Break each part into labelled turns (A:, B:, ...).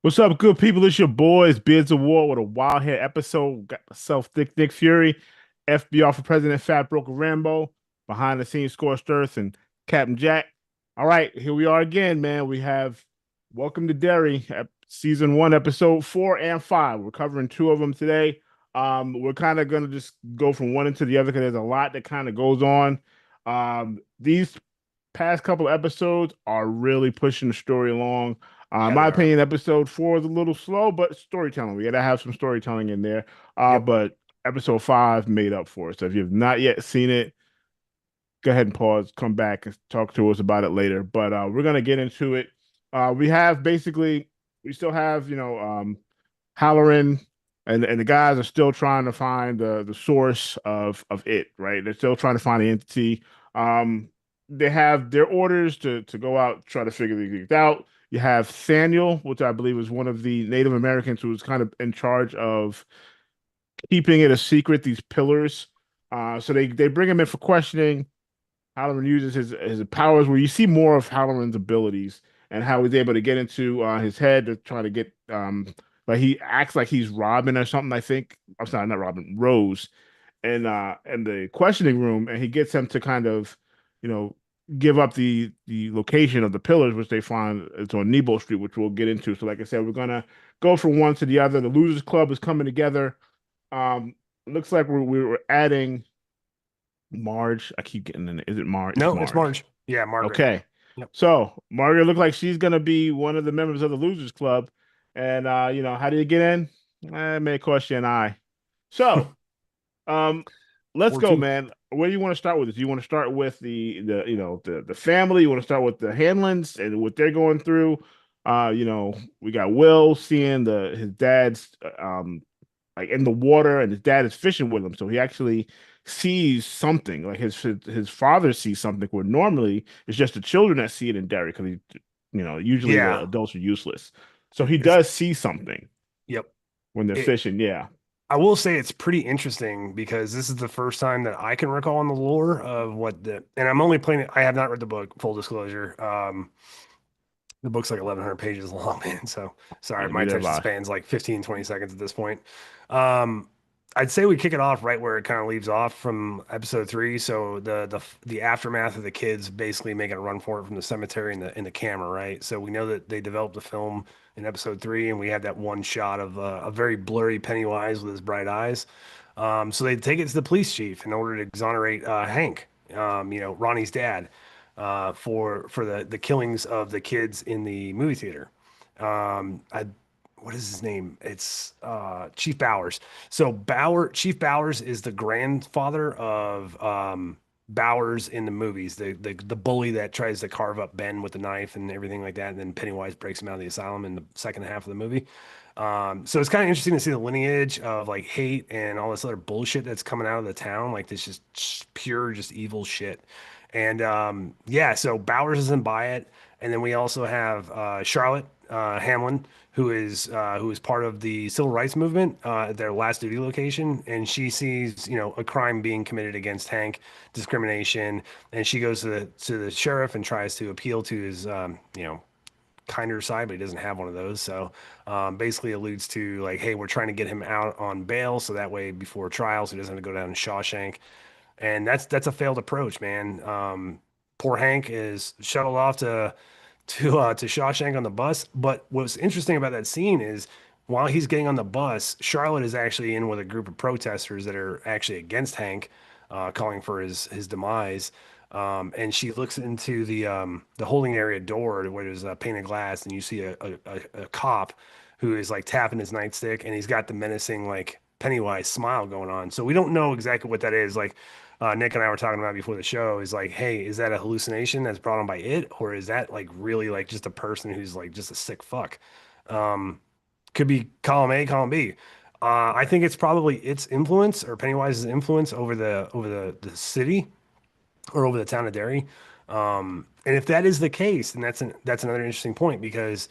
A: What's up, good people? It's your boys, Beards of War with a wild hair episode. Got myself, Thick Dick Fury, FBR for President, Fat Broker Rambo, behind the scenes, Scorched Earth, and Captain Jack. All right, here we are again, man. We have Welcome to Derry, season one, episode 4 and 5. We're covering two of them today. We're kind of gonna just go from one into the other because there's a lot that kind of goes on. These past couple episodes are really pushing the story along.
B: Yeah,
A: My
B: they are.
A: opinion, episode 4 is a little slow, but storytelling. We got to have some storytelling in there.
B: Yep.
A: But episode 5 made up for it. So if you've not yet seen it, go ahead and pause, come back and talk to us about it later. But we're gonna get into it. We have basically, we still have, Halloran and the guys are still trying to find the source of it, right? They're still trying to find the entity. Um, they have their orders to go out try to figure these things out. You have Samuel, which I believe is one of the Native Americans who was kind of in charge of keeping it a secret, these pillars. So they bring him in for questioning. Halloran uses his powers where you see more of Halloran's abilities and how he's able to get into his head to try to get like he acts like he's Robin or something, I think. I'm sorry, not Robin, Rose. And in the questioning room, and he gets him to kind of, you know, give up the location of the pillars, which they find it's on Nebo Street, which we'll get into. So, like I said, we're gonna go from one to the other. The Losers Club is coming together. Looks like we're adding Marge. I keep getting in. Is it Marge? It's
B: No, it's
A: Marge.
B: Marge. Yeah, Margaret.
A: Okay.
B: Yep.
A: So Margaret looked like she's gonna be one of the members of the Losers Club. And how do you get in? It may cost you an eye. So, um, let's
B: Or
A: go,
B: two.
A: man. Where do you want to start with this? Do you want to start with the family? You want to start with the Hanlons and what they're going through? We got Will seeing the his dad's like in the water, and his dad is fishing with him, so he actually sees something. Like his father sees something where normally it's just the children that see it in Derry because usually the
B: Yeah.
A: adults are useless. So he
B: It's
A: does see something
B: yep.
A: when they're
B: It
A: fishing. Yeah,
B: I will say it's pretty interesting because this is the first time that I can recall in the lore of what the and I'm only playing it. I have not read the book, full disclosure. The book's like 1,100 pages long, man. So sorry,
A: yeah,
B: my
A: neither have
B: attention
A: I.
B: span's like 15, 20 seconds at this point. Um, I'd say we kick it off right where it kind of leaves off from episode 3. So the aftermath of the kids basically making a run for it from the cemetery in the camera, right? So we know that they developed the film in episode 3, and we had that one shot of a very blurry Pennywise with his bright eyes. So they take it to the police chief in order to exonerate Hank, Ronnie's dad for the killings of the kids in the movie theater. I what is his name? It's Chief Bowers. So Chief Bowers is the grandfather of Bowers in the movies, the bully that tries to carve up Ben with the knife and everything like that, and then Pennywise breaks him out of the asylum in the second half of the movie. So it's kind of interesting to see the lineage of like hate and all this other bullshit that's coming out of the town, like this just pure, just evil shit. And yeah, so Bowers isn't by it, and then we also have Charlotte Hamlin, who is part of the civil rights movement at their last duty location, and she sees a crime being committed against Hank, discrimination, and she goes to the sheriff and tries to appeal to his kinder side, but he doesn't have one of those. So basically alludes to like, hey, we're trying to get him out on bail so that way before trial, so he doesn't have to go down to Shawshank. And that's a failed approach, man. Poor Hank is shuttled off to Shawshank on the bus. But what's interesting about that scene is while he's getting on the bus, Charlotte is actually in with a group of protesters that are actually against Hank, calling for his demise. And she looks into the holding area door where there's painted glass, and you see a cop who is like tapping his nightstick, and he's got the menacing like Pennywise smile going on. So we don't know exactly what that is. Like Nick and I were talking about before the show, is like, hey, is that a hallucination that's brought on by it, or is that like really like just a person who's like just a sick fuck? Um, could be column A, column B. I think it's probably its influence or Pennywise's influence over the city or over the town of Derry. And if that is the case, then that's another interesting point because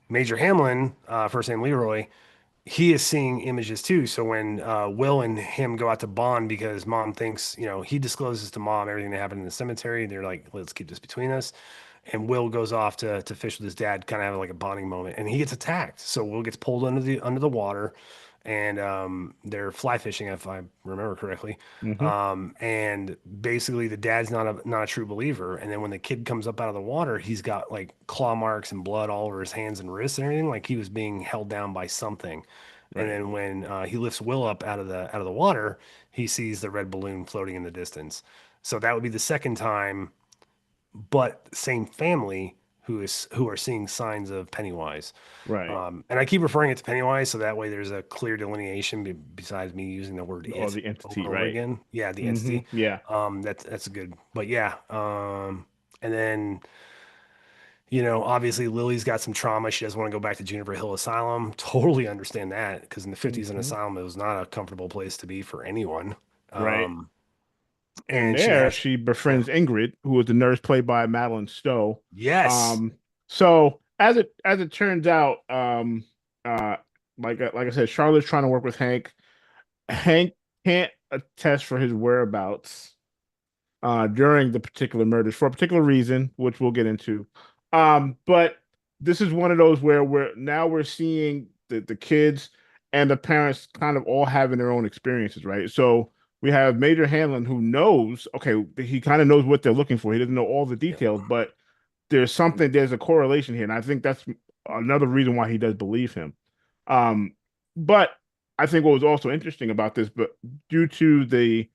B: Major Hamlin, first name Leroy, he is seeing images too. So when Will and him go out to bond because mom thinks, he discloses to mom everything that happened in the cemetery. They're like, let's keep this between us. and Will goes off to fish with his dad, kind of having like a bonding moment, and he gets attacked. So Will gets pulled under the water, and they're fly fishing, if I remember correctly.
A: Hmm.
B: And basically, the dad's not a true believer. And then when the kid comes up out of the water, he's got like claw marks and blood all over his hands and wrists and everything, like he was being held down by something. And
A: Right.
B: then when he lifts Will up out of the water, he sees the red balloon floating in the distance. So that would be the second time, but same family who are seeing signs of Pennywise.
A: Right.
B: And I keep referring it to Pennywise so that way there's a clear delineation besides me using the word
A: Or
B: it
A: the
B: over
A: entity,
B: and over
A: right?
B: again. Yeah, the
A: Hmm.
B: entity.
A: Yeah.
B: That's a good. But yeah, and then obviously Lily's got some trauma. She doesn't want to go back to Juniper Hill Asylum. Totally understand that because in the 50s, an
A: Hmm.
B: asylum it was not a comfortable place to be for anyone.
A: Right.
B: Um,
A: And
B: and she
A: there
B: has,
A: she
B: yeah,
A: befriends Ingrid, who was the nurse played by Madeline Stowe.
B: yes,
A: Um, so as it turns out, uh, like I said, Charlotte's trying to work with Hank. Hank can't attest for his whereabouts during the particular murders for a particular reason, which we'll get into. But this is one of those where we're seeing the kids and the parents kind of all having their own experiences, right? So we have Major Hanlon who knows, okay, he kind of knows what they're looking for. He doesn't know all the
B: yeah,
A: details, but there's a correlation here, and I think that's another reason why he does believe him. Um, but I think what was also interesting about this, but due to the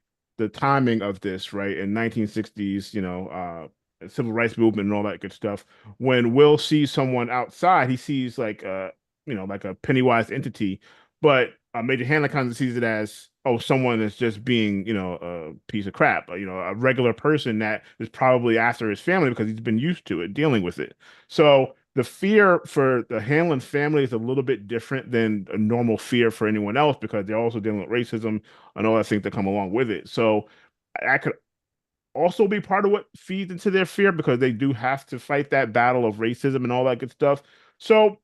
A: timing of this, right, in 1960s, civil rights movement and all that good stuff, when Will sees someone outside, he sees like a Pennywise entity, but Major Hanlon kind of sees it as, oh, someone is just being, a piece of crap, a regular person that is probably after his family because he's been used to it, dealing with it. So the fear for the Hanlon family is a little bit different than a normal fear for anyone else because they're also dealing with racism and all that things that come along with it. So I could also be part of what feeds into their fear because they do have to fight that battle of racism and all that good stuff. So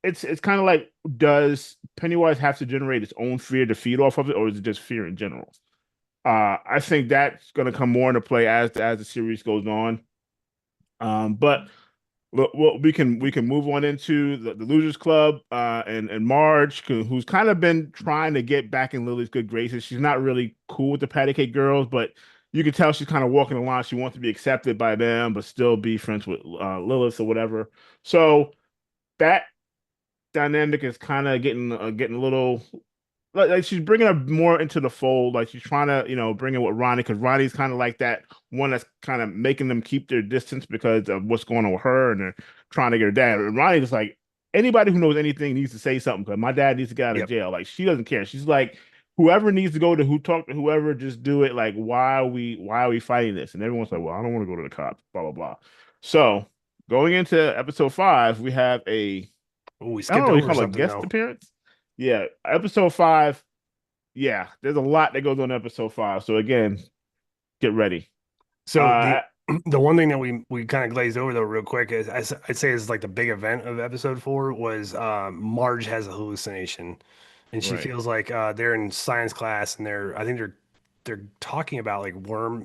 A: it's kind of like, does Pennywise have to generate its own fear to feed off of it, or is it just fear in general? I think that's going to come more into play as the series goes on. But well, we can move on into the Losers Club, and Marge, who's kind of been trying to get back in Lily's good graces. She's not really cool with the Patty Cake Girls, but you can tell she's kind of walking the line. She wants to be accepted by them, but still be friends with Lilith or whatever. So that dynamic is kind of getting a little like she's bringing her more into the fold. Like she's trying to, bring in with Ronnie because Ronnie's kind of like that one that's kind of making them keep their distance because of what's going on with her, and they're trying to get her dad. And Ronnie's like, anybody who knows anything needs to say something because my dad needs to get out of
B: yep.
A: jail. Like she doesn't care. She's like, whoever needs to go to who talk to whoever, just do it. Like, why are we fighting this? And everyone's like, well, I don't want to go to the cops. Blah blah blah. So going into episode 5, we have
B: Oh, we
A: I don't
B: skipped
A: know what you
B: over
A: call it, a
B: something
A: guest
B: though.
A: appearance. Yeah, episode 5. Yeah, there's a lot that goes on in episode 5. So again, get ready.
B: So
A: Uh,
B: the one thing that we kind of glazed over though real quick is I'd say is like the big event of episode four was Marge has a hallucination, and she
A: right.
B: feels like they're in science class and I think they're talking about like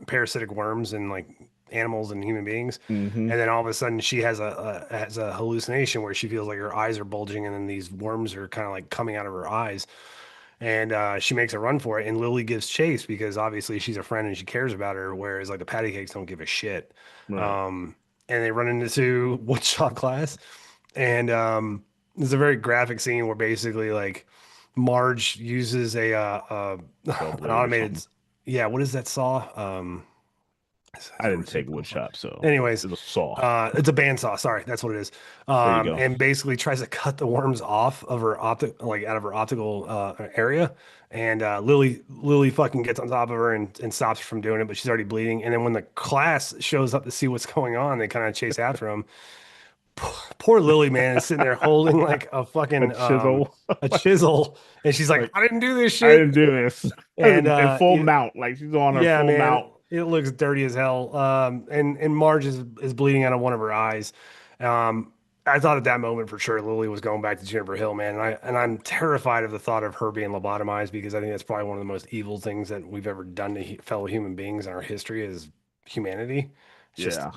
B: parasitic worms and like animals and human beings,
A: Hmm.
B: and then all of a sudden she has a hallucination where she feels like her eyes are bulging and then these worms are kind of like coming out of her eyes, and she makes a run for it, and Lily gives chase because obviously she's a friend and she cares about her, whereas like the patty cakes don't give a shit.
A: Right.
B: um and they run into woodshop class, and there's a very graphic scene where basically like Marge uses
A: Saw
B: an
A: blade or
B: automated,
A: something.
B: yeah, what is that saw?
A: I didn't
B: What is it
A: take
B: called?
A: wood shop, so
B: Anyways,
A: it's a saw.
B: it's a bandsaw. Sorry, that's what it is.
A: There you go.
B: And basically tries to cut the worms off of her like out of her optical area. And Lily fucking gets on top of her and stops her from doing it, but she's already bleeding. And then when the class shows up to see what's going on, they kind of chase after him. Poor Lily, man, is sitting there holding like
A: A chisel.
B: a chisel, and she's like,
A: Like,
B: "I didn't do this
A: I
B: shit."
A: didn't do this.
B: And
A: In full mount. Like she's on her
B: yeah,
A: full
B: man,
A: mount.
B: it looks dirty as hell. And Marge is bleeding out of one of her eyes. Um, I thought at that moment for sure Lily was going back to Juniper Hill, man. I'm terrified of the thought of her being lobotomized because I think that's probably one of the most evil things that we've ever done to fellow human beings in our history as humanity. It's just
A: Yeah.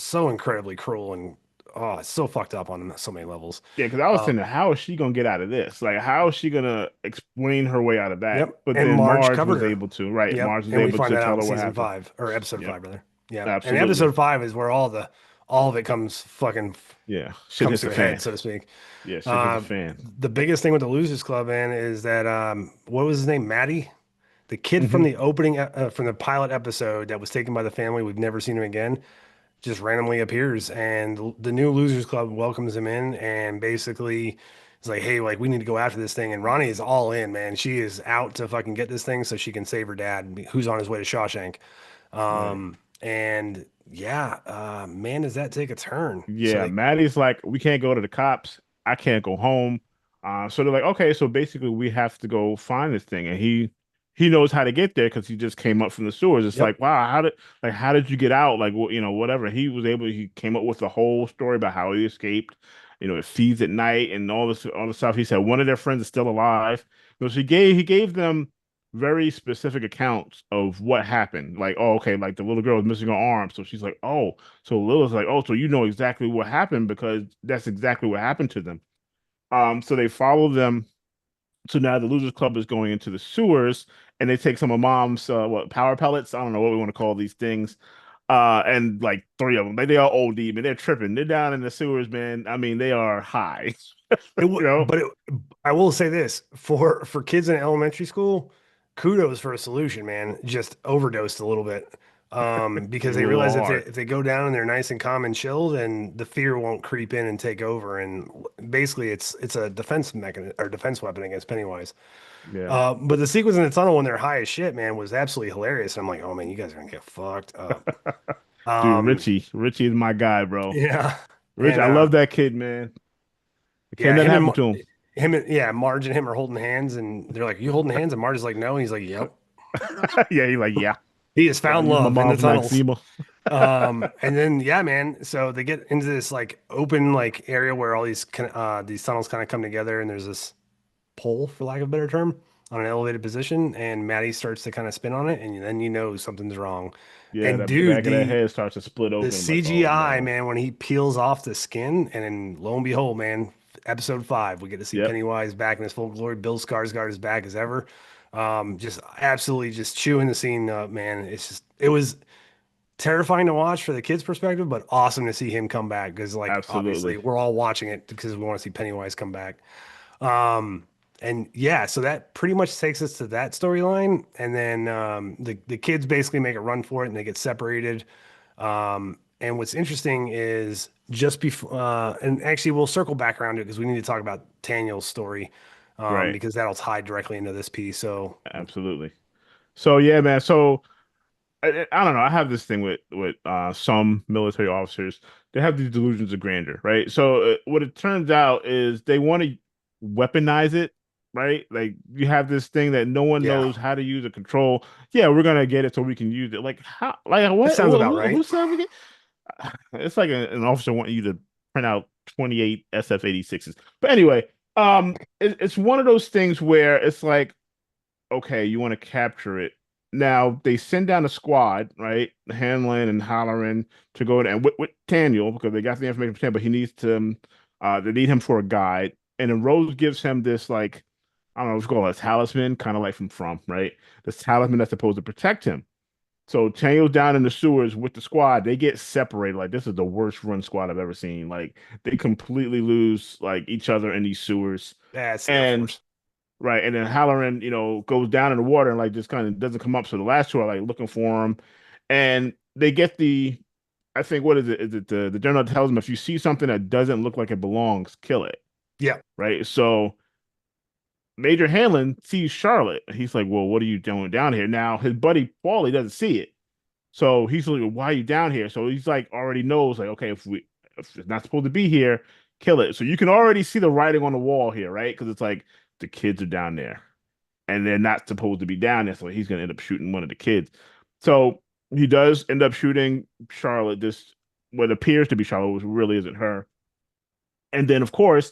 B: so incredibly cruel and oh, it's so fucked up on so many levels.
A: Yeah, because I was
B: Uh,
A: thinking, how is she gonna get out of this? Like, how is she gonna explain her way out of that?
B: yep.
A: But
B: And
A: then
B: Marge
A: Marge
B: covered
A: was
B: her.
A: able to, right?
B: Yep.
A: Marge was
B: And we
A: able
B: find
A: to
B: that out
A: tell
B: in
A: her what
B: season
A: happened.
B: five or episode
A: Yep,
B: five, rather. Yep. And
A: absolutely.
B: episode five is where all of it
A: Yeah, shit
B: comes
A: hit
B: to
A: the
B: a head,
A: fan.
B: so to speak.
A: Yeah, shit hit the
B: Um,
A: fan.
B: the biggest thing with the Losers Club, man, is that what was his name? Matty, the kid from
A: Hmm.
B: the opening from the pilot episode that was taken by the family. We've never seen him again. Just randomly appears, and the new Losers Club welcomes him in, and basically is like, "Hey, like we need to go after this thing." And Ronnie is all in, man. She is out to fucking get this thing so she can save her dad, who's on his way to Shawshank.
A: Right.
B: And yeah, man, does that take a turn? So
A: Yeah,
B: they,
A: Maddie's like, we can't go to the cops. I can't go home. So they're like, okay, so basically we have to go find this thing, and he knows how to get there because he just came up from the sewers. It's
B: yep,
A: like, wow, how did you get out? Like, whatever. He came up with the whole story about how he escaped. It feeds at night and all this stuff. He said one of their friends is still alive. So he gave them very specific accounts of what happened. Like, oh, okay, like the little girl was missing her arm, so she's like, oh. So Lilith's like, oh, so you know exactly what happened because that's exactly what happened to them. So they follow them. So now the Losers Club is going into the sewers, and they take some of Mom's power pellets. I don't know what we want to call these things. And like three of them, they all OD, man. They're tripping. They're down in the sewers, man. I mean, they are high.
B: it,
A: You
B: w-
A: know?
B: but it, I will say this for kids in elementary school, kudos for a solution, man. Just overdosed a little bit.
A: They
B: Because they
A: were a little
B: realize
A: hard.
B: if they go down and they're nice and calm and chilled, and the fear won't creep in and take over. And basically, it's a defense mechanism or defense weapon against Pennywise.
A: Yeah.
B: But the sequence in the tunnel when they're high as shit, man, was absolutely hilarious. I'm like, oh man, you guys are gonna get fucked up.
A: Dude,
B: Um,
A: Richie is my guy, bro.
B: yeah,
A: Rich,
B: and
A: I love that kid, man. I can't
B: yeah,
A: let it happen to
B: Marge and him are holding hands, and they're like, "You holding hands?" And Marge is like, "No," and he's like, "Yep."
A: him. Yeah, he's like, yeah.
B: He has
A: Yeah, I
B: found
A: use my
B: love in the
A: mom's
B: tunnels.
A: Maxima.
B: And then yeah, man. So they get into this like open like area where all these tunnels kind of come together, and there's this pole, for lack of a better term, on an elevated position, and Maddie starts to kind of spin on it, and then you know something's wrong.
A: Yeah,
B: And
A: the
B: dude,
A: back of that head starts to split
B: the
A: open. I'm like, oh
B: CGI,
A: no.
B: man, when he peels off the skin, and then lo and behold, man, episode five, we get to see
A: Yep,
B: Pennywise back in his full glory. Bill Skarsgård is back as ever. Just absolutely just chewing the scene up, man. It was terrifying to watch for the kids' perspective, but awesome to see him come back because, like, obviously,
A: absolutely.
B: we're all watching it because we want to see Pennywise come back. Um, and yeah, so that pretty much takes us to that storyline, and then the kids basically make a run for it, and they get separated. And what's interesting is just before, and actually, we'll circle back around it because we need to talk about Daniel's story,
A: Right,
B: because that'll tie directly into this piece. So,
A: absolutely. So yeah, man. So I don't know. I have this thing with some military officers. They have these delusions of grandeur, right? So what it turns out is they want to weaponize it, right? Like you have this thing that no one
B: yeah,
A: knows how to use or control. Yeah, we're gonna get it so we can use it. Like how? Like
B: that
A: what?
B: sounds about
A: Who
B: right.
A: said we get? It's like an officer wanting you to print out 28 SF-86s. But anyway, it's one of those things where it's like, okay, you want to capture it. Now they send down a squad, right? Hanlon and Halloran to go and with Daniel because they got the information from him, but he needs to they need him for a guide. And then Rose gives him this like I don't know what's called a talisman, kind of like from, right? This talisman that's supposed to protect him. So Daniel's down in the sewers with the squad. They get separated. Like this is the worst run squad I've ever seen. Like they completely lose like each other in these sewers.
B: That's the Air
A: And
B: Force.
A: right. And then Halloran, goes down in the water and like just kind of doesn't come up. So the last two are like looking for him. And they get I think, what is it? Is it the general tells them if you see something that doesn't look like it belongs, kill it.
B: Yeah,
A: Right. So Major Hanlon sees Charlotte. He's like, well, what are you doing down here? Now his buddy Paulie doesn't see it. So he's like, why are you down here? So he's like, already knows, like, okay, if it's not supposed to be here, kill it. So you can already see the writing on the wall here, right? Because it's like the kids are down there and they're not supposed to be down there. So he's going to end up shooting one of the kids. So he does end up shooting Charlotte, this what appears to be Charlotte, which really isn't her. And then, of course,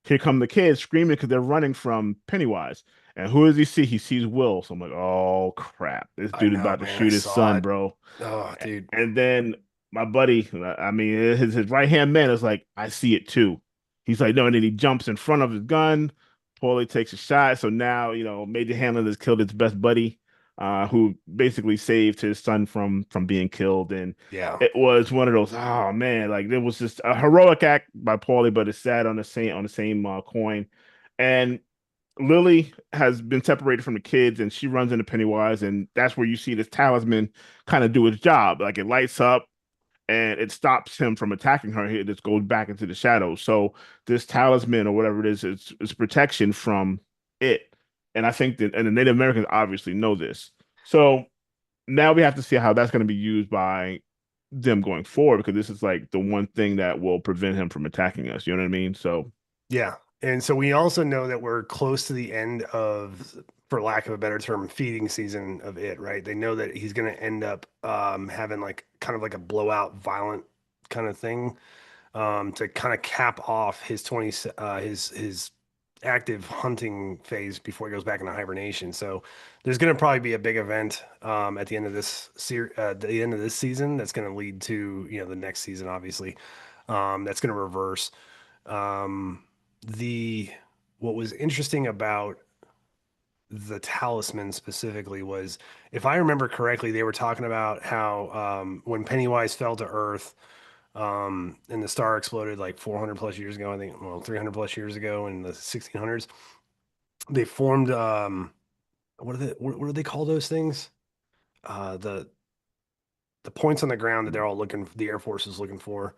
A: here come the kids screaming because they're running from Pennywise. And who does he see? He sees Will. So I'm like, oh crap, this
B: I
A: dude is
B: know,
A: about to
B: man. I
A: shoot his
B: saw
A: son,
B: it.
A: bro.
B: Oh, dude.
A: And then my buddy, I mean, his right hand man is like, I see it too. He's like, no, and then he jumps in front of his gun. Paulie takes a shot. So now, Major Hamlin has killed his best buddy, who basically saved his son from being killed. And
B: Yeah.
A: it was one of those, oh man, like it was just a heroic act by Paulie, but it's sad on the same coin. And Lily has been separated from the kids and she runs into Pennywise, and that's where you see this talisman kind of do its job. Like it lights up and it stops him from attacking her. He just goes back into the shadows. So this talisman or whatever it is protection from it. And I think that, and the Native Americans obviously know this. So now we have to see how that's going to be used by them going forward, because this is like the one thing that will prevent him from attacking us. You know what I mean? So
B: Yeah. And so we also know that we're close to the end of, for lack of a better term, feeding season of it, right? They know that he's going to end up having like kind of like a blowout, violent kind of thing to kind of cap off his 20, his active hunting phase before he goes back into hibernation. So there's going to probably be a big event at the end of the end of this season that's going to lead to, the next season, obviously, that's going to reverse. Um, the what was interesting about the talisman specifically was, if I remember correctly, they were talking about how when Pennywise fell to Earth and the star exploded like 400 plus years ago, I think, well, 300 plus years ago in the 1600s, they formed what do they call those things? The points on the ground that they're all looking, the Air Force is looking for.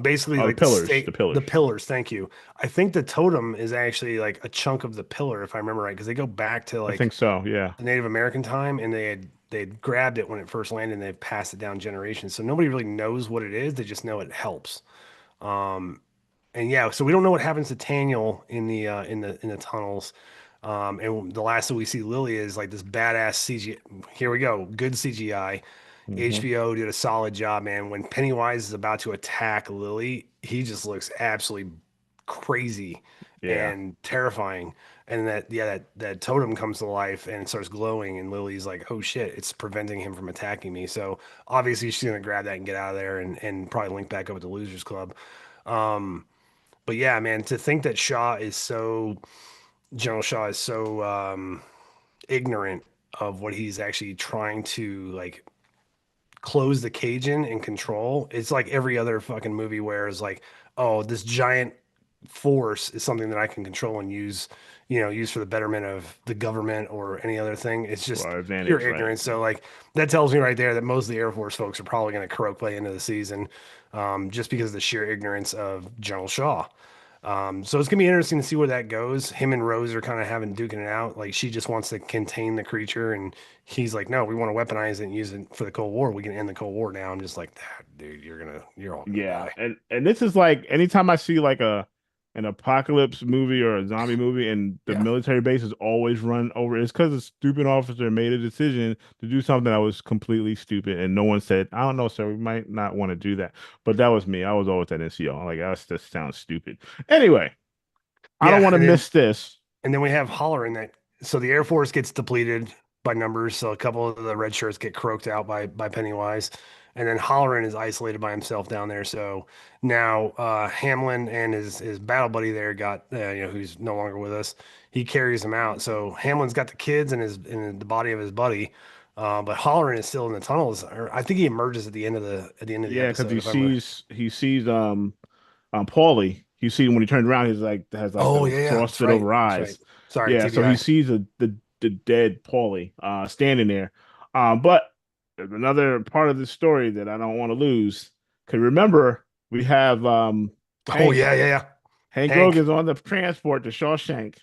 B: Basically,
A: the
B: like the
A: pillars, the
B: stake, the
A: pillars.
B: pillars. Thank you. I think the totem is actually like a chunk of the pillar, if I remember right, because they go back to
A: I
B: like
A: think so. Yeah.
B: the Native American time, and they had grabbed it when it first landed, and they've passed it down generations. So nobody really knows what it is. They just know it helps. Um, and yeah, so we don't know what happens to Taniel in the tunnels. And the last that we see Lily is like this badass CG. Here we go, good CGI.
A: Hmm.
B: HBO did a solid job, man. When Pennywise is about to attack Lily, he just looks absolutely crazy
A: Yeah.
B: and terrifying. And that totem comes to life and starts glowing, and Lily's like, "Oh shit, it's preventing him from attacking me." So obviously she's gonna grab that and get out of there and probably link back up with the Losers Club. Um, but yeah, man, to think that General Shaw is so ignorant of what he's actually trying to like close the cage in and control. It's like every other fucking movie where it's like, oh, this giant force is something that I can control and use for the betterment of the government or any other thing. It's
A: To
B: just
A: our
B: pure
A: advantage, right?
B: ignorance. So like that tells me right there that most of the Air Force folks are probably going to croak by the end of the season, just because of the sheer ignorance of General Shaw. So it's gonna be interesting to see where that goes. Him and Rose are kind of having duking it out. Like she just wants to contain the creature, and he's like, "No, we want to weaponize it and use it for the Cold War. We can end the Cold War now." I'm just like, "Ah, dude, you're all gonna
A: Yeah,
B: die."
A: and this is like anytime I see like an apocalypse movie or a zombie movie and the
B: Yeah,
A: military base is always run over, it's because a stupid officer made a decision to do something that was completely stupid, and no one said, "I don't know, sir, we might not want to do that." But that was me. I was always at NCO. Like, that sounds stupid. Anyway, I don't
B: yeah,
A: want to
B: and then
A: miss this.
B: And then we have Holler in that. So the Air Force gets depleted by numbers. So a couple of the red shirts get croaked out by Pennywise. And then Holleran is isolated by himself down there. So now Hamlin and his battle buddy there got, who's no longer with us. He carries him out. So Hamlin's got the kids in the body of his buddy. But Holleran is still in the tunnels. Or I think he emerges at the end of the
A: Yeah, because
B: episode.
A: he
B: If I'm
A: sees he sees Paulie. You see him when he turns around, he's like has like
B: Oh
A: the
B: yeah, yeah, that's
A: frosted
B: right.
A: over
B: That's right.
A: eyes.
B: Sorry,
A: Yeah, so he
B: TBI.
A: sees the dead Paulie standing there. But there's another part of the story that I don't want to lose. Cause remember, we have
B: Oh
A: Hank.
B: yeah, yeah, yeah.
A: Hank
B: Hank.
A: Logan's on the transport to Shawshank.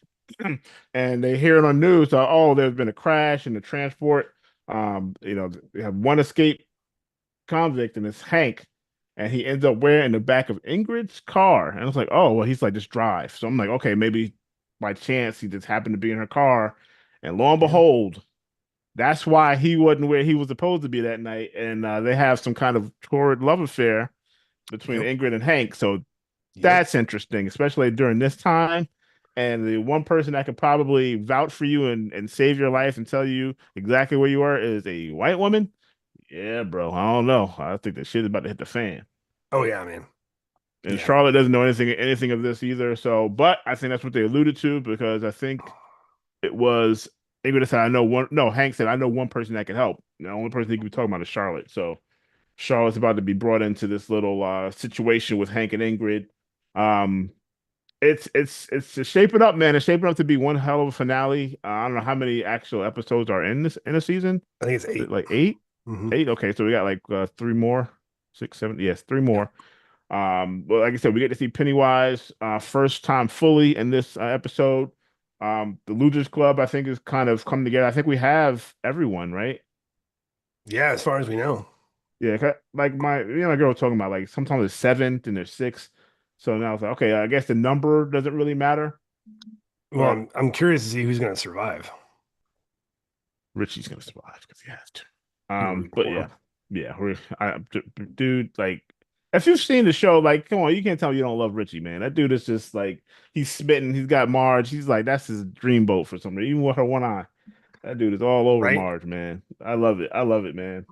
A: And they hear it on news, oh, there's been a crash in the transport. They have one escape convict, and it's Hank, and he ends up wearing in the back of Ingrid's car. And I was like, oh, well, he's like, just drive. So I'm like, okay, maybe by chance he just happened to be in her car. And lo and
B: Yeah.
A: behold, that's why he wasn't where he was supposed to be that night. And they have some kind of torrid love affair between
B: Yep.
A: Ingrid and Hank. So
B: Yep.
A: that's interesting, especially during this time. And the one person that could probably vouch for you and save your life and tell you exactly where you are is a white woman. Yeah, bro. I don't know. I think the shit is about to hit the fan.
B: Oh yeah, man.
A: And
B: Yeah.
A: Charlotte doesn't know anything of this either. So, but I think that's what they alluded to because I think it was Ingrid said, I know one. No, Hank said, I know one person that can help. The only person he could be talking about is Charlotte. So Charlotte's about to be brought into this little situation with Hank and Ingrid. Um, it's shaping up, man. It's shaping up to be one hell of a finale. I don't know how many actual episodes are in a season.
B: I think it's
A: Is it
B: 8.
A: like eight?
B: Hmm.
A: Eight? Okay, so we got like three more, six, seven. Yes, three
B: Yeah.
A: more. But like I said, we get to see Pennywise first time fully in this episode. The Losers Club, I think, is kind of come together. I think we have everyone, right?
B: Yeah, as far as we know.
A: Yeah, like my girl was talking about like sometimes there's seventh and there's sixth. So now it's like, okay, I guess the number doesn't really matter,
B: Well,
A: but
B: I'm curious to see who's going to survive.
A: Richie's gonna survive because he has to. But
B: Poor.
A: yeah, dude, like if you've seen the show, like, come on, you can't tell me you don't love Richie, man. That dude is just like he's spitting. He's got Marge. He's like that's his dreamboat for some reason. Even with her one eye, that dude is all over
B: Right?
A: Marge, man. I love it. I love it, man.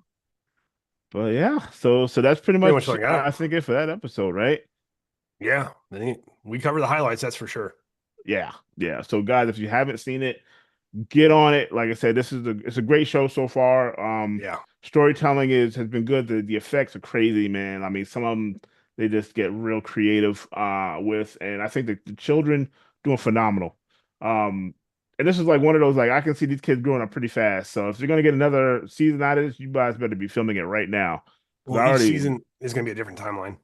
A: But yeah, so that's pretty
B: Pretty much
A: much
B: what I got.
A: I think it for that episode, right?
B: Yeah. We cover the highlights, that's for sure.
A: Yeah, yeah. So guys, if you haven't seen it, get on it. Like I said, it's a great show so far.
B: Yeah.
A: Storytelling has been good. The effects are crazy, man. I mean, some of them they just get real creative with, and I think the children doing phenomenal. Um, and this is like one of those like I can see these kids growing up pretty fast. So if you're gonna get another season out of this, you guys better be filming it right now. Because
B: Well,
A: I
B: each
A: already
B: season is going to be a different timeline.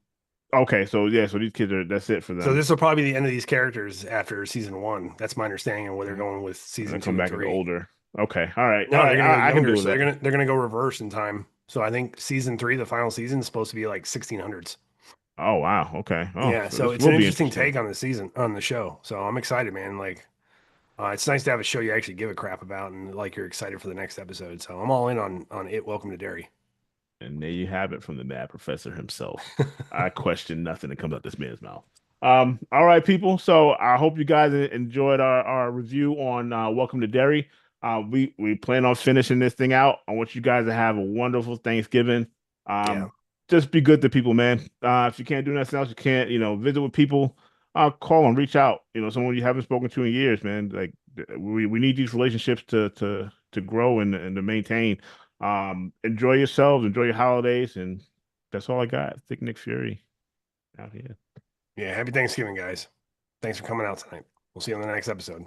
A: okay, so yeah, so these kids are that's it for
B: So
A: them.
B: this will probably be the end of these characters after season 1. That's my understanding of where they're
A: Mhm.
B: going with
A: And then
B: season
A: come
B: 2 and
A: back as
B: 3.
A: older. Okay, all right, all
B: No, they're
A: right.
B: going to go
A: I can
B: younger,
A: do
B: so
A: that.
B: they're going to go reverse in time. So I think season 3, the final season, is supposed to be like 1600s.
A: Oh wow. Okay. Oh,
B: Yeah,
A: so
B: so
A: this
B: it's
A: will
B: an
A: be
B: interesting
A: interesting.
B: take on the season on the show. So I'm excited, man. Like, it's nice to have a show you actually give a crap about, and like you're excited for the next episode. So I'm all in on it. Welcome to Derry.
A: And there you have it from the mad professor himself. I question nothing that comes out this man's mouth. All right, people. So I hope you guys enjoyed our review on Welcome to Derry. We plan on finishing this thing out. I want you guys to have a wonderful Thanksgiving.
B: Yeah,
A: Um, just be good to people, man. If you can't do nothing else, you can't, visit with people. Call them, reach out. Someone you haven't spoken to in years, man. Like we need these relationships to grow and to maintain. Enjoy yourselves, enjoy your holidays, and that's all I got. Thick Nick Fury out here.
B: yeah. Happy Thanksgiving, guys. Thanks for coming out tonight. We'll see you on the next episode.